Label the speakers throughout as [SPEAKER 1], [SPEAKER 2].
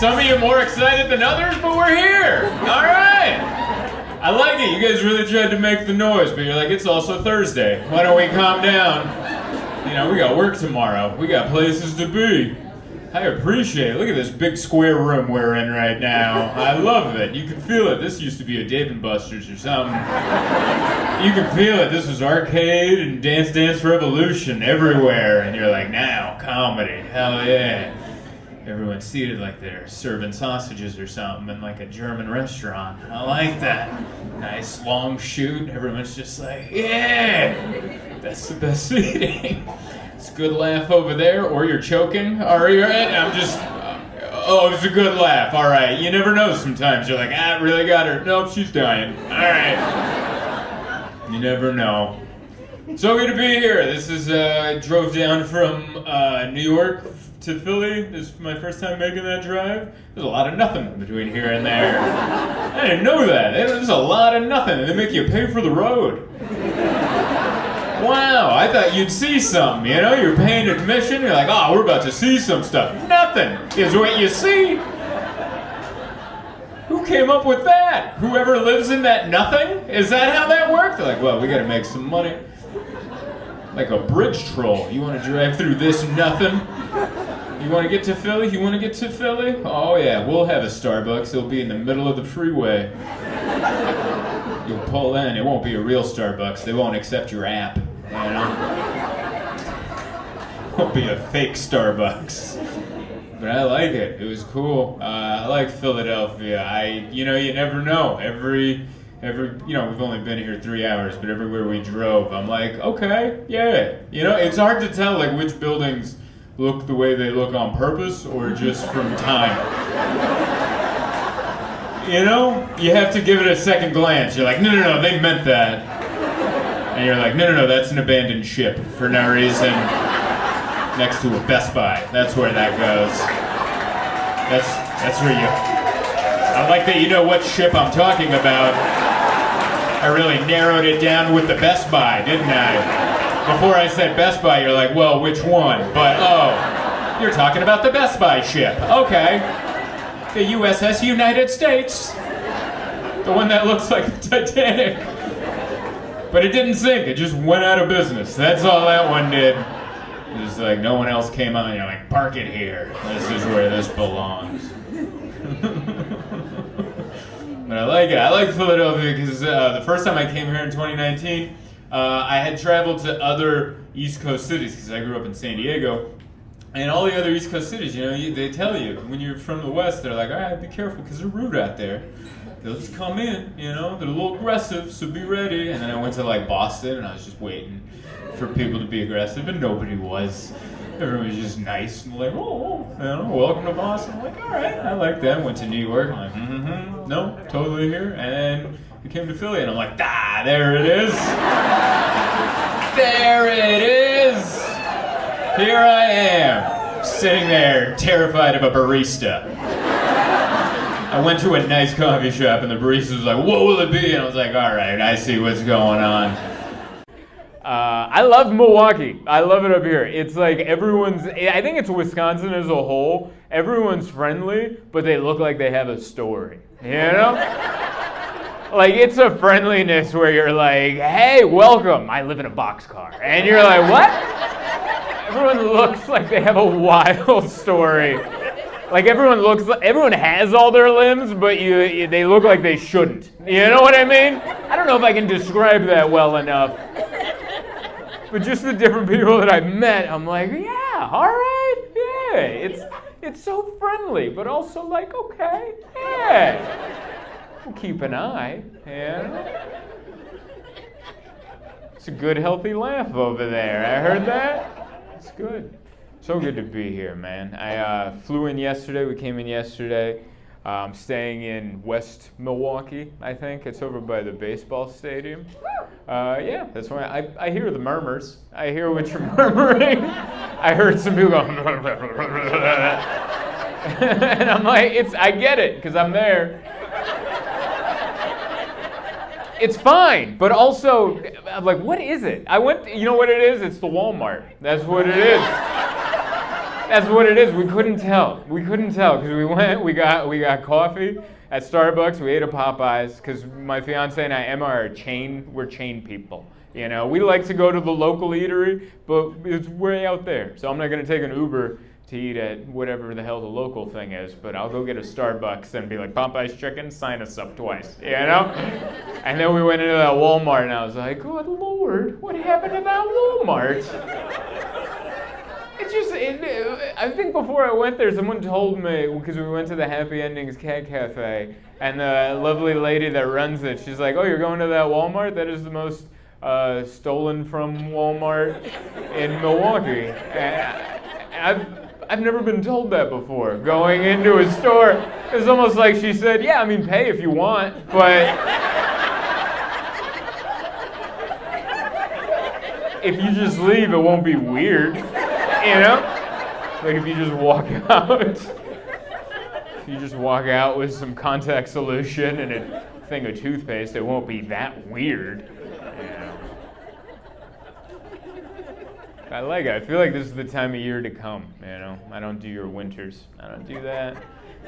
[SPEAKER 1] Some of you more excited than others, but we're here. All right. I like it. You guys really tried to make the noise, but you're like, it's also Thursday. Why don't we calm down? You know, we got work tomorrow. We got places to be. I appreciate it. Look at this big square room we're in right now. I love it. You can feel it. This used to be a Dave & Buster's or something. You can feel it. This was arcade and Dance Dance Revolution everywhere. And you're like, now, comedy. Hell yeah. Everyone's seated like they're serving sausages or something in like a German restaurant. I like that. Nice long shoot. Everyone's just like, yeah. That's the best seating. It's a good laugh over there, or you're choking. Are you right? I'm just, oh, it's a good laugh. All right. You never know sometimes. You're like, ah, really got her. Nope, she's dying. All right. You never know. So good to be here. This is, I drove down from New York to Philly. This is my first time making that drive. There's a lot of nothing between here and there. I didn't know that. There's a lot of nothing. And they make you pay for the road. Wow, I thought you'd see something, you know? You're paying admission, you're like, oh, we're about to see some stuff. Nothing is what you see. Who came up with that? Whoever lives in that nothing? Is that how that works? They're like, well, we gotta make some money. Like a bridge troll. You wanna drive through this nothing? You wanna get to Philly? You wanna get to Philly? Oh yeah, we'll have a Starbucks. It'll be in the middle of the freeway. You'll pull in, it won't be a real Starbucks. They won't accept your app, you know? It won't be a fake Starbucks. But I like it. It was cool. I like Philadelphia. You never know. Every, we've only been here 3 hours, but everywhere we drove, I'm like, okay, yeah. You know, it's hard to tell, like, which buildings look the way they look on purpose or just from time. You know, you have to give it a second glance. You're like, no, they meant that. And you're like, no, that's an abandoned ship for no reason. Next to a Best Buy. That's where that goes. That's where you... I like that you know what ship I'm talking about. I really narrowed it down with the Best Buy, didn't I? Before I said Best Buy, you're like, well, which one? But, oh, you're talking about the Best Buy ship. Okay. The USS United States. The one that looks like the Titanic. But it didn't sink, it just went out of business. That's all that one did. Just like no one else came on, you're like, park it here. This is where this belongs. But I like it. I like Philadelphia because the first time I came here in 2019, I had traveled to other East Coast cities because I grew up in San Diego. And all the other East Coast cities, you know, they tell you, when you're from the West, they're like, all right, be careful, because they're rude out there. They'll just come in, you know, they're a little aggressive, so be ready. And then I went to, like, Boston, and I was just waiting for people to be aggressive, and nobody was. Everyone was just nice, and like, oh, you know, welcome to Boston. I'm like, all right, I like that. Went to New York, I'm like, no, totally here. And we came to Philly, and I'm like, there it is. There it is. Here I am, sitting there, terrified of a barista. I went to a nice coffee shop, and the barista was like, what will it be? And I was like, all right, I see what's going on. I love Milwaukee. I love it up here. It's like I think it's Wisconsin as a whole. Everyone's friendly, but they look like they have a story, you know? Like, it's a friendliness where you're like, hey, welcome. I live in a boxcar. And you're like, what? Everyone looks like they have a wild story. Like everyone has all their limbs, but they look like they shouldn't. You know what I mean? I don't know if I can describe that well enough. But just the different people that I've met, I'm like, yeah, all right, yeah. It's so friendly, but also like, okay, yeah. We'll keep an eye, yeah. It's a good, healthy laugh over there. I heard that. It's good. So good to be here, man. I flew in yesterday. We came in yesterday. I'm staying in West Milwaukee, I think. It's over by the baseball stadium. Yeah, that's why I hear the murmurs. I hear what you're murmuring. I heard some people go, and I'm like, I get it, because I'm there. It's fine, but also, I'm like, what is it? You know what it is? It's the Walmart. That's what it is. That's what it is. We couldn't tell. We couldn't tell because we got coffee at Starbucks. We ate a Popeyes because my fiance and I, Emma, we're chain people. You know, we like to go to the local eatery, but it's way out there. So I'm not going to take an Uber to eat at whatever the hell the local thing is, but I'll go get a Starbucks and be like, Popeye's chicken, sign us up twice, you know? And then we went into that Walmart and I was like, good Lord, what happened to that Walmart? I think before I went there, someone told me, because we went to the Happy Endings Cat Cafe, and the lovely lady that runs it, she's like, oh, you're going to that Walmart? That is the most stolen from Walmart in Milwaukee. And I've never been told that before. Going into a store, it's almost like she said, yeah, I mean, pay if you want, but if you just leave, it won't be weird, you know? Like if you just walk out, with some contact solution and a thing of toothpaste, it won't be that weird. I like it. I feel like this is the time of year to come, you know. I don't do your winters. I don't do that.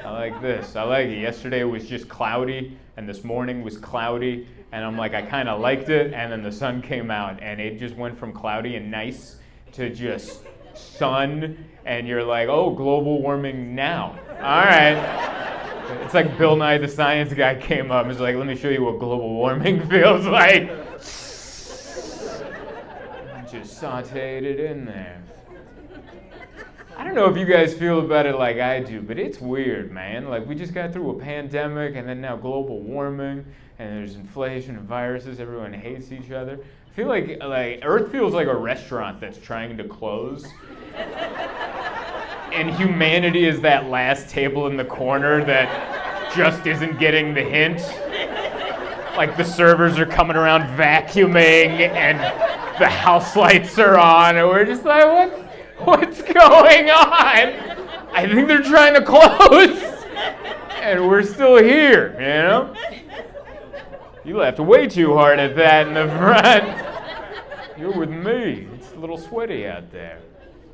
[SPEAKER 1] I like this. I like it. Yesterday was just cloudy, and this morning was cloudy, and I'm like, I kind of liked it, and then the sun came out, and it just went from cloudy and nice to just sun, and you're like, oh, global warming now. All right. It's like Bill Nye the Science Guy came up and was like, let me show you what global warming feels like. Just sauteed it in there. I don't know if you guys feel about it like I do, but it's weird, man. Like, we just got through a pandemic, and then now global warming, and there's inflation and viruses. Everyone hates each other. I feel like Earth feels like a restaurant that's trying to close. And humanity is that last table in the corner that just isn't getting the hint. Like, the servers are coming around vacuuming, and the house lights are on, and we're just like, what's going on? I think they're trying to close, and we're still here, you know? You laughed way too hard at that in the front. You're with me. It's a little sweaty out there.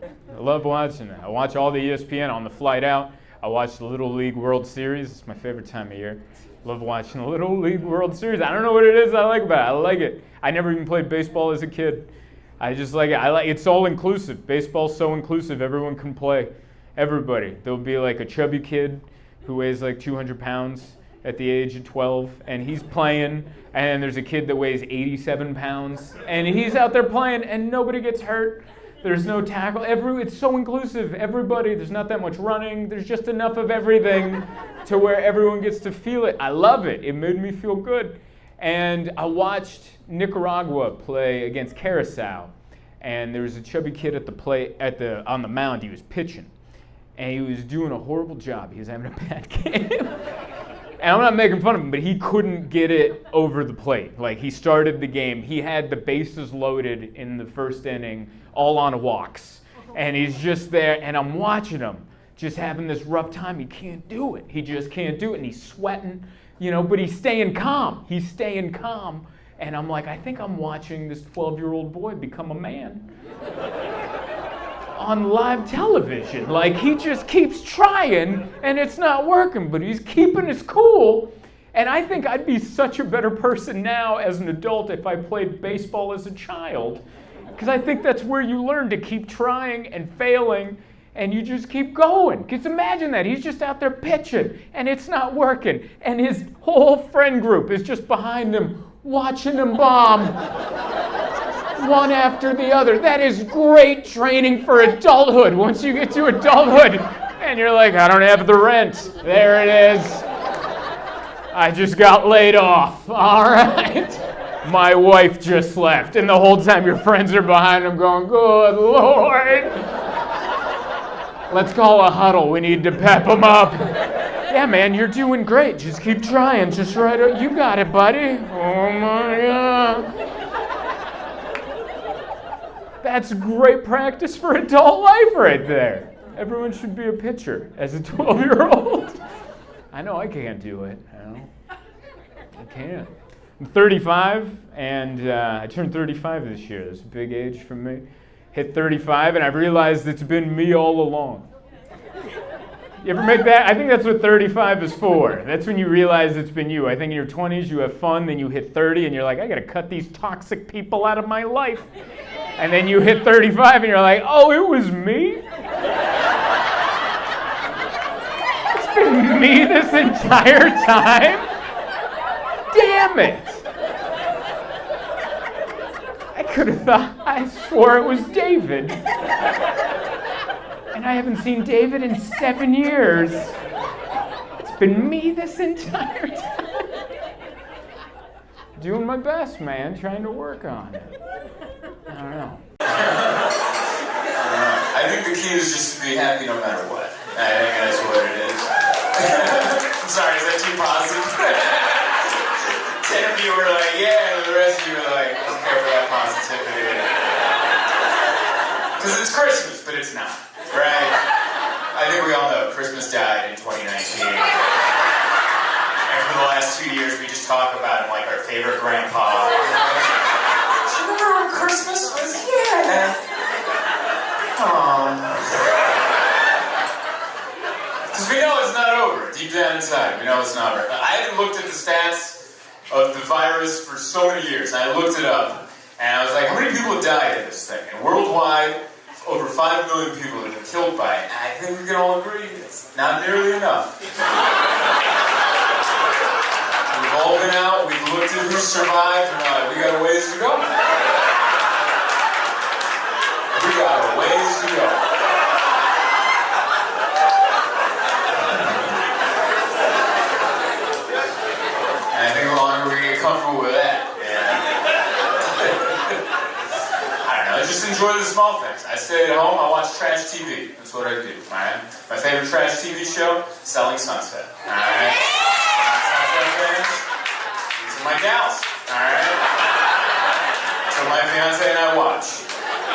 [SPEAKER 1] I love watching it. I watch all the ESPN on the flight out. I watch the Little League World Series. It's my favorite time of year. Love watching the Little League World Series. I don't know what it is I like about it. I like it. I never even played baseball as a kid. I just like it. It's all inclusive. Baseball's so inclusive. Everyone can play. Everybody. There'll be like a chubby kid who weighs like 200 pounds at the age of 12, and he's playing. And there's a kid that weighs 87 pounds, and he's out there playing, and nobody gets hurt. There's no tackle. It's so inclusive. Everybody. There's not that much running. There's just enough of everything to where everyone gets to feel it. I love it. It made me feel good. And I watched Nicaragua play against Kaszas, and there was a chubby kid at the plate on the mound. He was pitching, and he was doing a horrible job. He was having a bad game. And I'm not making fun of him, but he couldn't get it over the plate. Like, he started the game. He had the bases loaded in the first inning, all on walks. And he's just there, and I'm watching him just having this rough time. He can't do it. He just can't do it, and he's sweating, you know, but he's staying calm. He's staying calm. And I'm like, I think I'm watching this 12-year-old boy become a man on live television. Like, he just keeps trying, and it's not working, but he's keeping his cool. And I think I'd be such a better person now as an adult if I played baseball as a child, because I think that's where you learn to keep trying and failing, and you just keep going. Because imagine that. He's just out there pitching, and it's not working, and his whole friend group is just behind him, watching him bomb one after the other. That is great training for adulthood. Once you get to adulthood, and you're like, I don't have the rent. There it is. I just got laid off. All right. My wife just left, and the whole time your friends are behind him going, good Lord. Let's call a huddle. We need to pep him up. Yeah, man, you're doing great. Just keep trying. Just right. You got it, buddy. Oh, my God. That's great practice for adult life right there. Everyone should be a pitcher as a 12-year-old. I know I can't do it. I can't. I'm 35, and I turned 35 this year. That's a big age for me. hit 35, and I've realized it's been me all along. You ever make that? I think that's what 35 is for. That's when you realize it's been you. I think in your 20s you have fun, then you hit 30 and you're like, I gotta cut these toxic people out of my life. And then you hit 35 and you're like, oh, it was me? It's been me this entire time? Damn it! I could have thought, I swore it was David. And I haven't seen David in 7 years. It's been me this entire time. Doing my best, man, trying to work on it. I don't know.
[SPEAKER 2] I think the key is just to be happy no matter what. I think that's what it is. I'm sorry, is that too positive? 10 of you were like, yeah, and the rest of you were like, I don't care for that positivity. Because it's Christmas, but it's not. Right? I think we all know Christmas died in 2019. And for the last 2 years, we just talk about him like our favorite grandpa. Do you remember when Christmas was here? Aww. Because we know it's not over. Deep down inside, we know it's not over. I haven't looked at the stats of the virus for so many years. I looked it up, and I was like, how many people have died of this thing? And worldwide, over 5 million people have been killed by it. And I think we can all agree it's not nearly enough. We've all been out, we've looked at who survived, and we're like, we got a ways to go. We got a ways to go. And I think the longer we get comfortable with that, just enjoy the small things. I stay at home, I watch trash TV. That's what I do, alright? My favorite trash TV show, Selling Sunset, alright? Sunset fans, these are my gals, alright? So my fiance and I watch.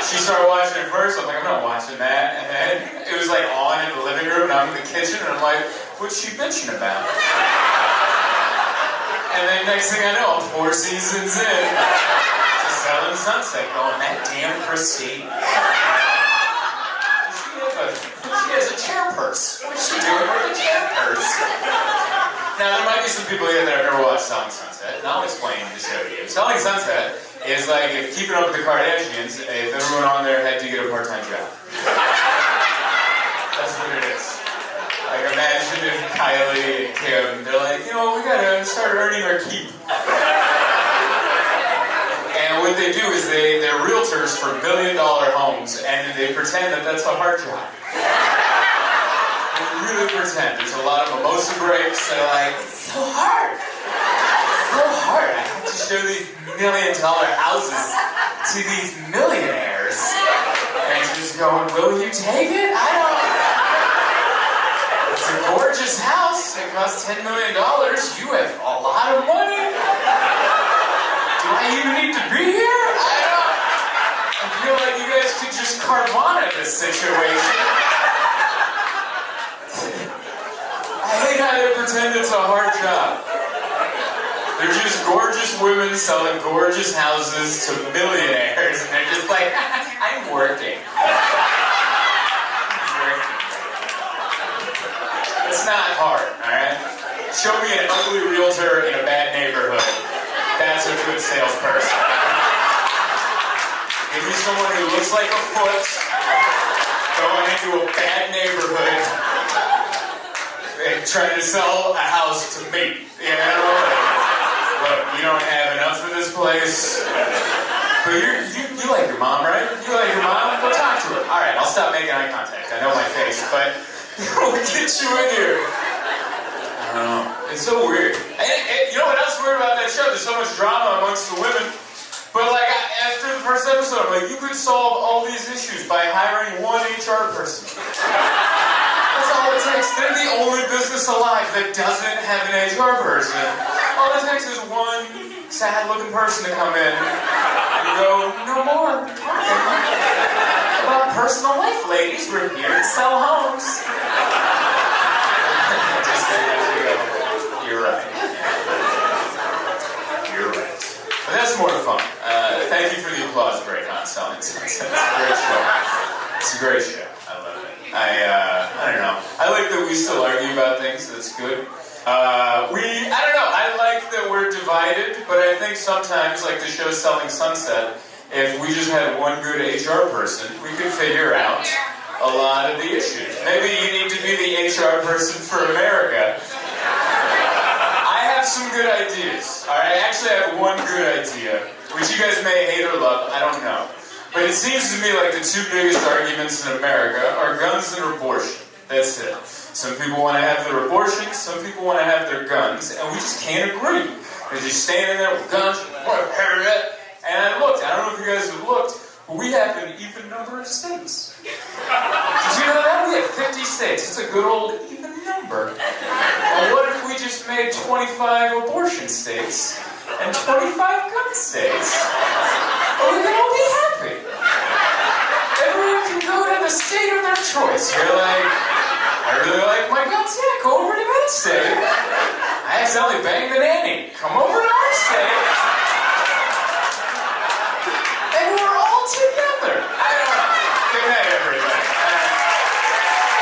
[SPEAKER 2] She started watching it first, I'm like, I'm not watching that. And then it was like on in the living room, and I'm in the kitchen, and I'm like, what's she bitching about? And then next thing I know, I'm 4 seasons in. Selling Sunset, going, that damn Christine. She has a chair purse. What's she doing with a chair purse? Now, there might be some people here that have never watched Selling Sunset, and I'll explain the show to you. Selling Sunset is like if Keeping Up with the Kardashians, if everyone on there had to get a part-time job. That's what it is. Like, imagine if Kylie and Kim, they're like, you know, we gotta start earning our keep. And what they do is they're realtors for $1 million homes, and they pretend that that's a hard job. They really pretend. There's a lot of mimosa breaks. They're like, it's so hard. It's so hard. I have to show these $1 million houses to these millionaires. And she's going, will you take it? I don't. It's a gorgeous house. It costs $10 million. You have a lot of money. Do I even need to be here? I feel like you guys could just Carvana this situation. I hate how they pretend it's a hard job. They're just gorgeous women selling gorgeous houses to millionaires, and they're just like, I'm working. It's not hard, alright? Show me an ugly realtor in a bad neighborhood. That's a good salesperson. Give me someone who looks like a foot going into a bad neighborhood and trying to sell a house to me. You know? Look, you don't have enough for this place. But you like your mom, right? You like your mom? Go talk to her. Alright, I'll stop making eye contact. I know my face, but we'll get you in here. I don't know. It's so weird. And you know what else is weird about that show? There's so much drama amongst the women. But like, after the first episode, I'm like, you could solve all these issues by hiring one HR person. That's all it takes. They're the only business alive that doesn't have an HR person. All it takes is one sad-looking person to come in and go, no more talking about personal life, ladies. We're here to sell homes. You're right. You're right. But that's more fun. Thank you for the applause break, Hans. Selling Sunset. It's a great show. It's a great show. I love it. I don't know. I like that we still argue about things. That's good. I don't know. I like that we're divided, but I think sometimes, like the show Selling Sunset, if we just had one good HR person, we could figure out a lot of the issues. Maybe you need to be the HR person for America. I have some good ideas. All right, I actually have one good idea, which you guys may hate or love. I don't know. But it seems to me like the two biggest arguments in America are guns and abortion. That's it. Some people want to have their abortions, some people want to have their guns, and we just can't agree. They're just standing there with guns, and I looked, I don't know if you guys have looked, but we have an even number of states. Did you know that? We have 50 states. It's a good old even number. And what if we just made 25 abortion states and 25 gun states? Well, we can all be happy. Everyone can go to the state of their choice. You're like, I really like my guns. Yeah, go over to that state. I accidentally banged the nanny. Come over to